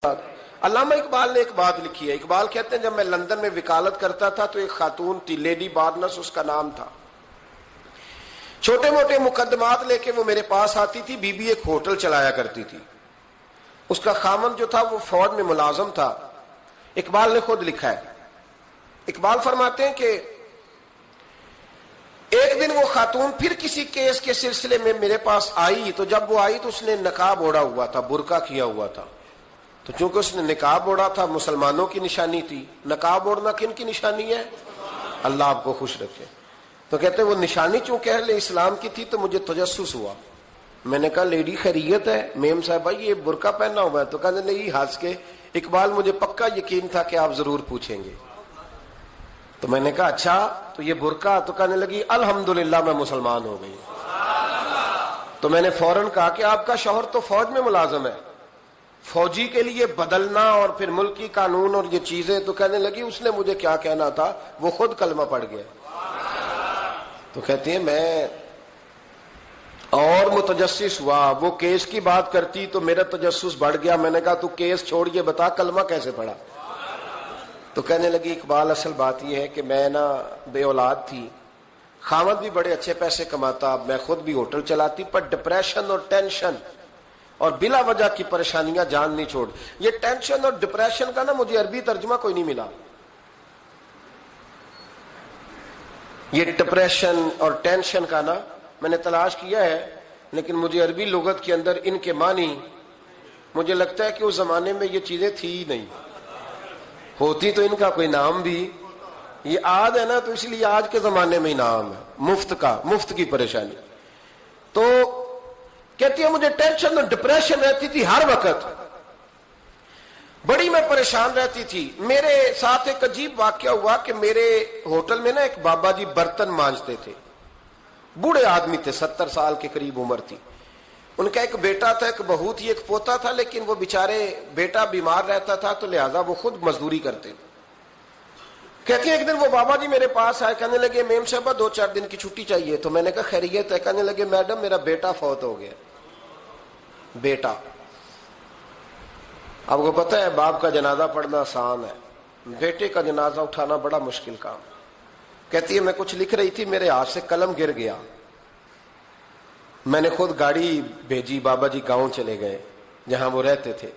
علامہ اقبال نے ایک بات لکھی ہے. اقبال کہتے ہیں جب میں لندن میں وکالت کرتا تھا تو ایک خاتون تھی, لیڈی بارنس اس کا نام تھا. چھوٹے موٹے مقدمات لے کے وہ میرے پاس آتی تھی. بی بی ایک ہوٹل چلایا کرتی تھی. اس کا خامند جو تھا وہ فوج میں ملازم تھا. اقبال نے خود لکھا ہے, اقبال فرماتے ہیں کہ ایک دن وہ خاتون پھر کسی کیس کے سلسلے میں میرے پاس آئی, تو جب وہ آئی تو اس نے نقاب اوڑھا ہوا تھا, برقع کیا ہوا تھا. تو چونکہ اس نے نقاب اوڑھا تھا, مسلمانوں کی نشانی تھی. نقاب اوڑھنا کن کی نشانی ہے؟ اللہ آپ کو خوش رکھے. تو کہتے وہ نشانی چونکہ اہل اسلام کی تھی تو مجھے تجسس ہوا. میں نے کہا لیڈی خیریت ہے؟ میم صاحبہ یہ برقع پہنا ہوا ہے. تو کہنے لگی ہنس کے, اقبال مجھے پکا یقین تھا کہ آپ ضرور پوچھیں گے. تو میں نے کہا اچھا تو یہ برقع؟ تو کہنے لگی الحمدللہ میں مسلمان ہو گئی. تو میں نے فوراً کہا کہ آپ کا شوہر تو فوج میں ملازم ہے, فوجی کے لیے بدلنا اور پھر ملکی قانون اور یہ چیزیں. تو کہنے لگی اس نے مجھے کیا کہنا تھا, وہ خود کلمہ پڑھ گیا. تو کہتے ہیں میں اور متجسس ہوا. وہ کیس کی بات کرتی تو میرا تجسس بڑھ گیا. میں نے کہا تو کیس چھوڑ یہ بتا کلمہ کیسے پڑھا؟ تو کہنے لگی اقبال اصل بات یہ ہے کہ میں نا بے اولاد تھی, خامد بھی بڑے اچھے پیسے کماتا, میں خود بھی ہوٹل چلاتی, پر ڈپریشن اور ٹینشن اور بلا وجہ کی پریشانیاں جان نہیں چھوڑ. یہ ٹینشن اور ڈپریشن کا نا مجھے عربی ترجمہ کوئی نہیں ملا. یہ ڈپریشن اور ٹینشن کا نا میں نے تلاش کیا ہے, لیکن مجھے عربی لغت کے اندر ان کے معنی مجھے لگتا ہے کہ اس زمانے میں یہ چیزیں تھی ہی نہیں. ہوتی تو ان کا کوئی نام بھی, یہ آج ہے نا تو اس لیے آج کے زمانے میں ہی نام ہے مفت کا, مفت کی پریشانی. تو کہتی ہے مجھے ٹینشن اور ڈپریشن رہتی تھی ہر وقت, بڑی میں پریشان رہتی تھی. میرے ساتھ ایک عجیب واقعہ ہوا کہ میرے ہوٹل میں نا ایک بابا جی برتن مانجتے تھے, بوڑھے آدمی تھے, 70 سال کے قریب عمر تھی. ان کا ایک بیٹا تھا, ایک بہو تھی, ایک پوتا تھا, لیکن وہ بیچارے بیٹا بیمار رہتا تھا تو لہذا وہ خود مزدوری کرتے. کہتی ہیں ایک دن وہ بابا جی میرے پاس آئے, کہنے لگے میم صاحبہ 2-4 دن کی چھٹی چاہیے. تو میں نے کہا خیریت ہے؟ کہنے لگے میڈم میرا بیٹا فوت ہو گیا. بیٹا, آپ کو پتہ ہے باپ کا جنازہ پڑھنا آسان ہے, بیٹے کا جنازہ اٹھانا بڑا مشکل کام. کہتی ہے میں کچھ لکھ رہی تھی, میرے ہاتھ سے قلم گر گیا. میں نے خود گاڑی بھیجی, بابا جی گاؤں چلے گئے جہاں وہ رہتے تھے.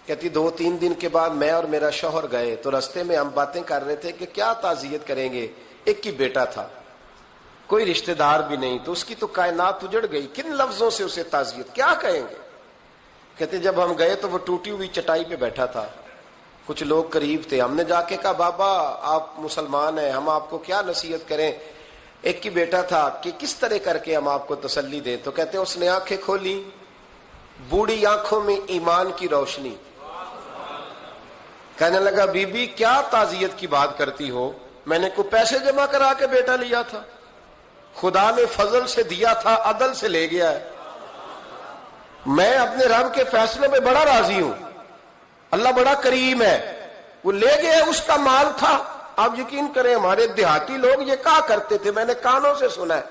کہتی 2-3 دن کے بعد میں اور میرا شوہر گئے تو رستے میں ہم باتیں کر رہے تھے کہ کیا تعزیت کریں گے. ایک ہی بیٹا تھا, کوئی رشتہ دار بھی نہیں, تو اس کی تو کائنات اجڑ گئی, کن لفظوں سے اسے تعزیت کیا کہیں گے. کہتے جب ہم گئے تو وہ ٹوٹی ہوئی چٹائی پہ بیٹھا تھا, کچھ لوگ قریب تھے. ہم نے جا کے کہا بابا آپ مسلمان ہیں, ہم آپ کو کیا نصیحت کریں, ایک ہی بیٹا تھا, کہ کس طرح کر کے ہم آپ کو تسلی دیں. تو کہتے اس نے آنکھیں کھولی, بوڑھی آنکھوں میں ایمان کی روشنی. کہنے لگا بی بی کیا تعزیت کی بات کرتی ہو, میں نے کوئی پیسے جمع کرا کے بیٹا لیا تھا, خدا نے فضل سے دیا تھا, عدل سے لے گیا ہے. میں اپنے رب کے فیصلوں میں بڑا راضی ہوں, اللہ بڑا کریم ہے, وہ لے گیا, اس کا مال تھا. آپ یقین کریں ہمارے دیہاتی لوگ یہ کہا کرتے تھے, میں نے کانوں سے سنا ہے.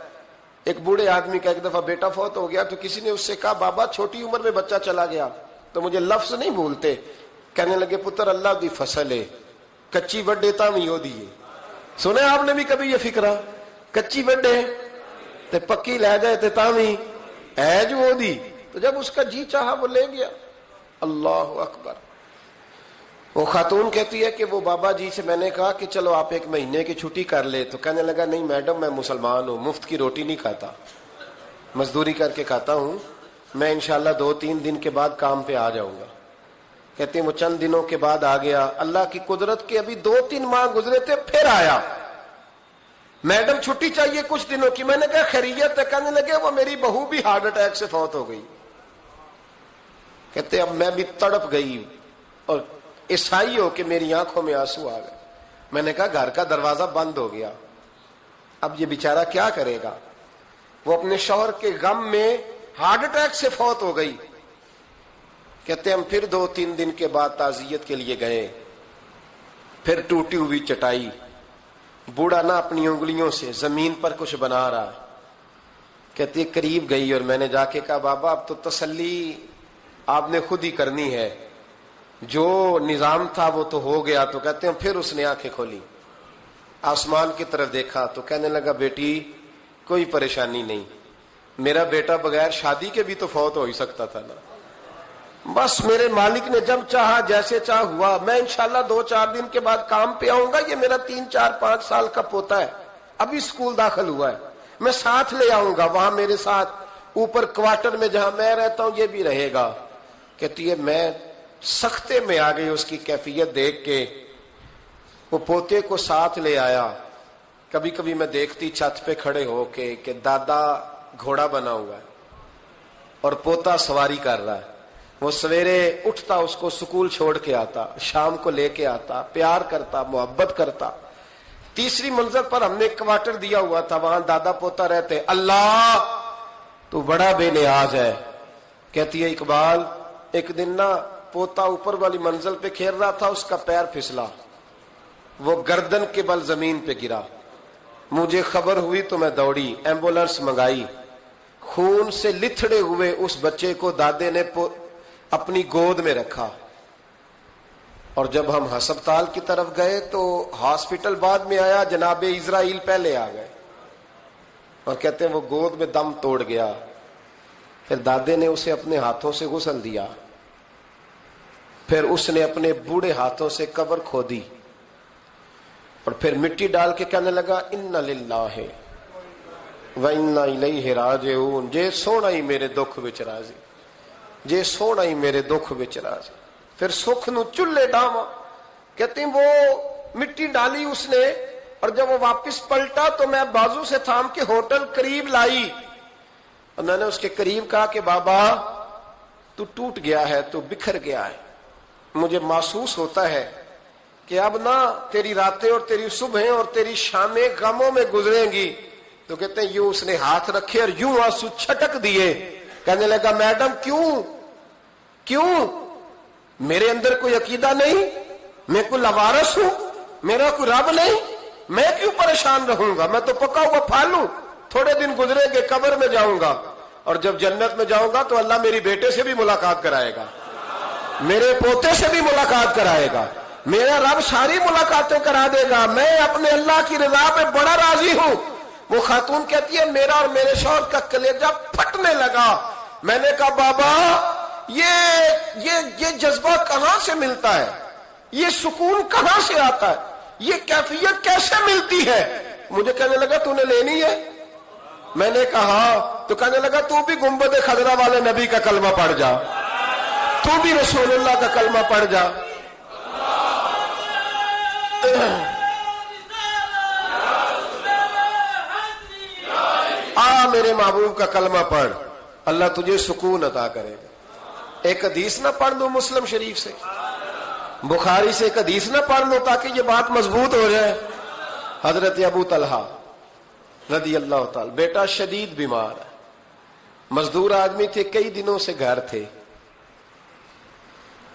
ایک بوڑھے آدمی کا ایک دفعہ بیٹا فوت ہو گیا تو کسی نے اس سے کہا بابا چھوٹی عمر میں بچہ چلا گیا, تو مجھے لفظ نہیں بھولتے. کہنے لگے پتر اللہ دی فصل ہے, کچی وڈے تامی ہو دیے. سنے آپ نے بھی کبھی یہ فکرہ, کچی وڈے تے پکی لے جائے تے تامی ہے جو ہو دی. تو جب اس کا جی چاہا وہ لے گیا. اللہ اکبر. وہ خاتون کہتی ہے کہ وہ بابا جی سے میں نے کہا کہ چلو آپ 1 مہینے کی چھٹی کر لے. تو کہنے لگا نہیں میڈم میں مسلمان ہوں, مفت کی روٹی نہیں کھاتا, مزدوری کر کے کھاتا ہوں, میں انشاءاللہ 2-3 دن کے بعد کام پہ آ جاؤں گا. کہتے ہیں وہ چند دنوں کے بعد آ گیا. اللہ کی قدرت کے ابھی 2-3 ماہ گزرے تھے, پھر آیا. میڈم چھٹی چاہیے کچھ دنوں کی. میں نے کہا خیریت ہے؟ کہنے لگے وہ میری بہو بھی ہارٹ اٹیک سے فوت ہو گئی. کہتے اب میں بھی تڑپ گئی اور عیسائی ہو کہ میری آنکھوں میں آنسو آ گئے. میں نے کہا گھر کا دروازہ بند ہو گیا, اب یہ بیچارہ کیا کرے گا. وہ اپنے شوہر کے غم میں ہارٹ اٹیک سے فوت ہو گئی. کہتے ہم پھر 2-3 دن کے بعد تعزیت کے لیے گئے, پھر ٹوٹی ہوئی چٹائی, بوڑھا نہ اپنی انگلیوں سے زمین پر کچھ بنا رہا. کہتے قریب گئی اور میں نے جا کے کہا بابا اب تو تسلی آپ نے خود ہی کرنی ہے, جو نظام تھا وہ تو ہو گیا. تو کہتے ہیں پھر اس نے آنکھیں کھولی, آسمان کی طرف دیکھا تو کہنے لگا بیٹی کوئی پریشانی نہیں, میرا بیٹا بغیر شادی کے بھی تو فوت ہو ہی سکتا تھا نا, بس میرے مالک نے جب چاہا جیسے چاہ ہوا. میں انشاءاللہ 2-4 دن کے بعد کام پہ آؤں گا. یہ میرا 3-4-5 سال کا پوتا ہے, ابھی اسکول داخل ہوا ہے, میں ساتھ لے آؤں گا, وہاں میرے ساتھ اوپر کوارٹر میں جہاں میں رہتا ہوں یہ بھی رہے گا. کہتی ہے میں سختے میں آ گئی اس کی کیفیت دیکھ کے. وہ پوتے کو ساتھ لے آیا. کبھی کبھی میں دیکھتی چھت پہ کھڑے ہو کے کہ دادا گھوڑا بنا ہوا ہے اور پوتا سواری کر رہا ہے. وہ سویرے اٹھتا, اس کو سکول چھوڑ کے آتا, شام کو لے کے آتا, پیار کرتا, محبت کرتا. تیسری منزل پر ہم نے ایک کوارٹر دیا ہوا تھا, وہاں دادا پوتا رہتے. اللہ تو بڑا بے نیاز ہے. کہتی ہے اقبال ایک دن نا پوتا اوپر والی منزل پہ کھیل رہا تھا, اس کا پیر پھسلا, وہ گردن کے بل زمین پہ گرا. مجھے خبر ہوئی تو میں دوڑی, ایمبولینس منگائی. خون سے لتھڑے ہوئے اس بچے کو دادے نے اپنی گود میں رکھا. اور جب ہم ہسپتال کی طرف گئے تو ہاسپٹل بعد میں آیا, جناب اسرائیل پہلے آ گئے اور کہتے ہیں وہ گود میں دم توڑ گیا. پھر دادے نے اسے اپنے ہاتھوں سے غسل دیا, پھر اس نے اپنے بوڑھے ہاتھوں سے قبر کھودی اور پھر مٹی ڈال کے کہنے لگا انا للہ و انا الیہ راجعون. جے سونا ہی میرے دکھ وچ راضی, جے سونا ہی میرے دکھ وچ راضی. پھر سکھ نو چولہے ڈاواں. کہتے ہیں وہ مٹی ڈالی اس نے, اور جب وہ واپس پلٹا تو میں بازو سے تھام کے ہوٹل قریب لائی اور میں نے اس کے قریب کہا کہ بابا تو ٹوٹ گیا ہے, تو بکھر گیا ہے, مجھے محسوس ہوتا ہے کہ اب نہ تیری راتیں اور تیری صبحیں اور تیری شامیں غموں میں گزریں گی. تو کہتے ہیں یوں اس نے ہاتھ رکھے اور یوں آنسو چھٹک دیے. کہنے لگا میڈم کیوں میرے اندر کوئی عقیدہ نہیں, میں کوئی لوارث ہوں, میرا کوئی رب نہیں, میں کیوں پریشان رہوں گا, میں تو پکا ہوا پھل ہوں. تھوڑے دن گزریں گے قبر میں جاؤں گا, اور جب جنت میں جاؤں گا تو اللہ میری بیٹے سے بھی ملاقات کرائے گا, میرے پوتے سے بھی ملاقات کرائے گا, میرا رب ساری ملاقاتیں کرا دے گا. میں اپنے اللہ کی رضا پہ بڑا راضی ہوں. وہ خاتون کہتی ہے میرا اور میرے شوہر کا کلیجہ پھٹنے لگا. میں نے کہا بابا یہ جذبہ کہاں سے ملتا ہے, یہ سکون کہاں سے آتا ہے, یہ کیفیت کیسے ملتی ہے. مجھے کہنے لگا تو نے لینی ہے. میں نے کہا تو کہنے لگا تو بھی گنبد خضرا والے نبی کا کلمہ پڑھ جا, تو بھی رسول اللہ کا کلمہ پڑھ جا. میرے محبوب کا کلمہ پڑھ, اللہ تجھے سکون عطا کرے گا. ایک حدیث نہ پڑھ دو مسلم شریف سے, بخاری سے ایک حدیث نہ پڑھ لو تاکہ یہ بات مضبوط ہو جائے. حضرت ابو طلحہ رضی اللہ تعالی, بیٹا شدید بیمار ہے, مزدور آدمی تھے, کئی دنوں سے گھر تھے.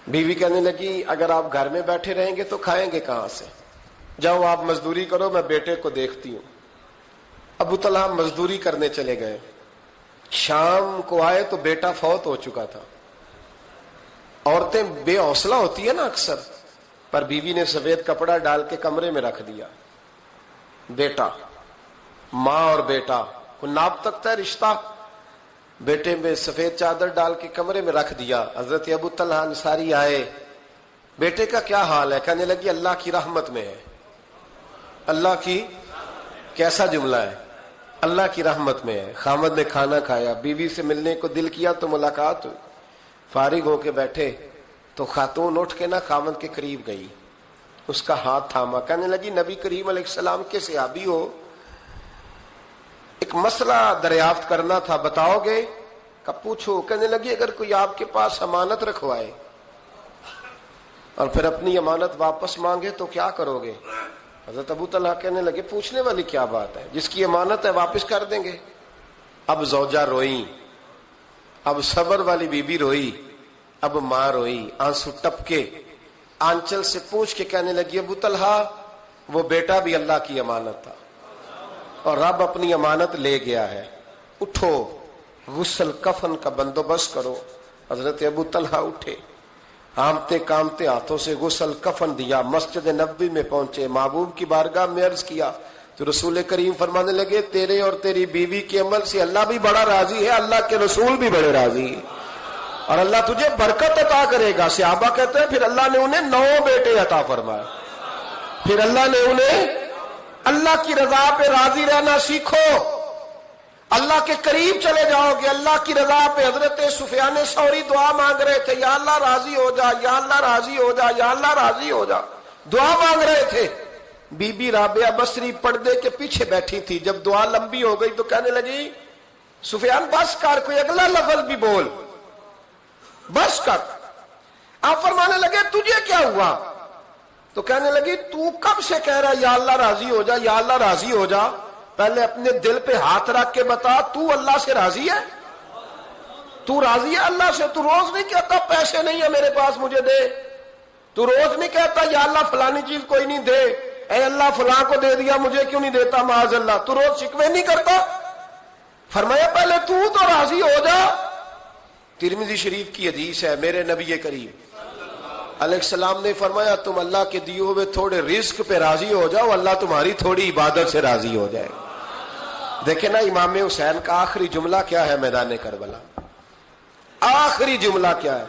بیوی کہنے لگی اگر آپ گھر میں بیٹھے رہیں گے تو کھائیں گے کہاں سے, جاؤ آپ مزدوری کرو, میں بیٹے کو دیکھتی ہوں. ابو طلحہ مزدوری کرنے چلے گئے. شام کو آئے تو بیٹا فوت ہو چکا تھا. عورتیں بے حوصلہ ہوتی ہے نا اکثر, پر بیوی نے سفید کپڑا ڈال کے کمرے میں رکھ دیا. بیٹا, ماں اور بیٹا کو ناپ تکتا ہے رشتہ, بیٹے میں سفید چادر ڈال کے کمرے میں رکھ دیا. حضرت ابو طلحہ انصاری آئے, بیٹے کا کیا حال ہے؟ کہنے لگی اللہ کی رحمت میں ہے. اللہ کی, کیسا جملہ ہے, اللہ کی رحمت میں ہے. خامد نے کھانا کھایا, بیوی سے ملنے کو دل کیا تو ملاقات ہوئی. فارغ ہو کے بیٹھے تو خاتون اٹھ کے نا خامد کے قریب گئی, اس کا ہاتھ تھاما, کہنے لگی نبی کریم علیہ السلام کے صحابی ہو, ایک مسئلہ دریافت کرنا تھا, بتاؤ گے؟ کہ پوچھو. کہنے لگی اگر کوئی آپ کے پاس امانت رکھوائے اور پھر اپنی امانت واپس مانگے تو کیا کرو گے؟ حضرت ابو طلحہ کہنے لگے پوچھنے والی کیا بات ہے, جس کی امانت ہے واپس کر دیں گے. اب زوجہ روئی, اب صبر والی بی بی روئی, اب ماں روئی, آنسو ٹپکے, آنچل سے پوچھ کے کہنے لگی ابو طلحہ وہ بیٹا بھی اللہ کی امانت تھا اور رب اپنی امانت لے گیا ہے, اٹھو غسل کفن کا بندوبست کرو. حضرت ابو طلحہ اٹھے, کامتے کامتے ہاتھوں سے غسل کفن دیا، مسجد نبوی میں پہنچے، محبوب کی بارگاہ میں عرض کیا تو رسول کریم فرمانے لگے تیرے اور تیری بیوی کے عمل سے اللہ بھی بڑا راضی ہے، اللہ کے رسول بھی بڑے راضی ہیں، اور اللہ تجھے برکت عطا کرے گا۔ صحابہ کہتے ہیں پھر اللہ نے انہیں 9 بیٹے عطا فرمائے، پھر اللہ نے انہیں اللہ کی رضا پہ راضی رہنا سیکھو، اللہ کے قریب چلے جاؤ گے اللہ کی رضا پہ۔ حضرت سفیان ثوری دعا مانگ رہے تھے، یا اللہ راضی ہو جا، یا اللہ راضی ہو جا، یا اللہ راضی ہو جا، دعا مانگ رہے تھے۔ بی بی رابعہ بصری پردے کے پیچھے بیٹھی تھی، جب دعا لمبی ہو گئی تو کہنے لگی سفیان بس کر، کوئی اگلا لفظ بھی بول، بس کر۔ آپ فرمانے لگے تجھے کیا ہوا؟ تو کہنے لگی تو کب سے کہہ رہا یا اللہ راضی ہو جا، یا اللہ راضی ہو جا، پہلے اپنے دل پہ ہاتھ رکھ کے بتا تو اللہ سے راضی ہے؟ تو راضی ہے اللہ سے؟ تو روز نہیں کہتا پیسے نہیں ہے میرے پاس مجھے دے، تو روز نہیں کہتا یا اللہ فلانی چیز کوئی نہیں دے، اے اللہ فلاں کو دے دیا مجھے کیوں نہیں دیتا معاذ اللہ، تو روز شکوے نہیں کرتا؟ فرمایا پہلے تو راضی ہو جا۔ ترمذی شریف کی حدیث ہے، میرے نبی کریم علیہ السلام نے فرمایا تم اللہ کے دیے ہوئے تھوڑے رزق پہ راضی ہو جاؤ، اللہ تمہاری تھوڑی عبادت سے راضی ہو جائے۔ دیکھیں نا امام حسین کا آخری جملہ کیا ہے میدان کربلا، آخری جملہ کیا ہے؟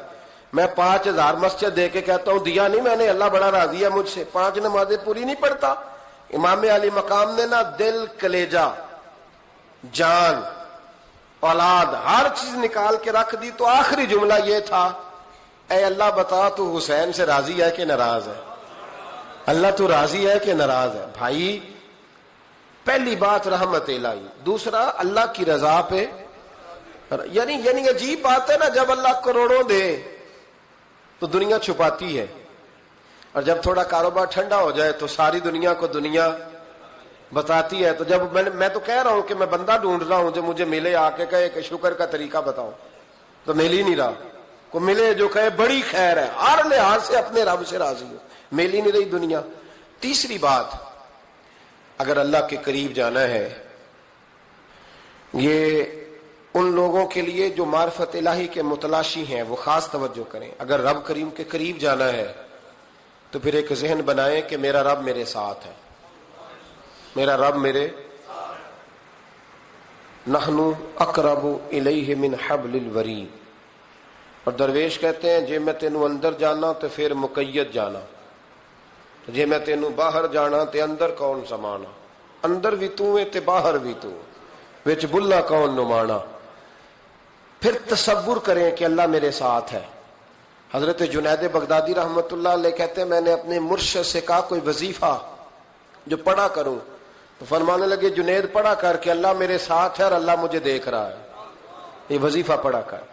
میں 5000 مسجد دے کے کہتا ہوں دیا نہیں میں نے، اللہ بڑا راضی ہے مجھ سے، 5 نمازیں پوری نہیں پڑھتا۔ امام علی مقام نے نا دل کلیجہ جان اولاد ہر چیز نکال کے رکھ دی، تو آخری جملہ یہ تھا اے اللہ بتا تو حسین سے راضی ہے کہ ناراض ہے؟ اللہ تو راضی ہے کہ ناراض ہے؟ بھائی پہلی بات رحمت الہی، دوسرا اللہ کی رضا پہ، یعنی عجیب بات ہے نا، جب اللہ کروڑوں دے تو دنیا چھپاتی ہے، اور جب تھوڑا کاروبار ٹھنڈا ہو جائے تو ساری دنیا کو دنیا بتاتی ہے۔ تو جب میں تو کہہ رہا ہوں کہ میں بندہ ڈھونڈ رہا ہوں جو مجھے ملے آ کے کہے کہ شکر کا طریقہ بتاؤ، تو مل ہی نہیں رہا، کو ملے جو کہے بڑی خیر ہے، ہر لحاظ سے اپنے رب سے راضی ہو، مل ہی نہیں رہی دنیا۔ تیسری بات، اگر اللہ کے قریب جانا ہے، یہ ان لوگوں کے لیے جو معرفت الہی کے متلاشی ہیں وہ خاص توجہ کریں۔ اگر رب کریم کے قریب جانا ہے تو پھر ایک ذہن بنائیں کہ میرا رب میرے ساتھ ہے، میرا رب میرے، نحن اقرب الیہ من حبل الورید، اور درویش کہتے ہیں جے میں تینوں اندر جانا تو پھر مقید جانا، جے میں تینوں باہر جانا تے اندر کون سمانا، اندر بھی تو ہے تے باہر بھی تو، وچ بلا کون نمانا۔ پھر تصور کریں کہ اللہ میرے ساتھ ہے۔ حضرت جنید بغدادی رحمت اللہ علیہ کہتے ہیں میں نے اپنے مرشد سے کہا کوئی وظیفہ جو پڑھا کروں، تو فرمانے لگے جنید پڑھا کر کہ اللہ میرے ساتھ ہے اور اللہ مجھے دیکھ رہا ہے، یہ وظیفہ پڑھا کر۔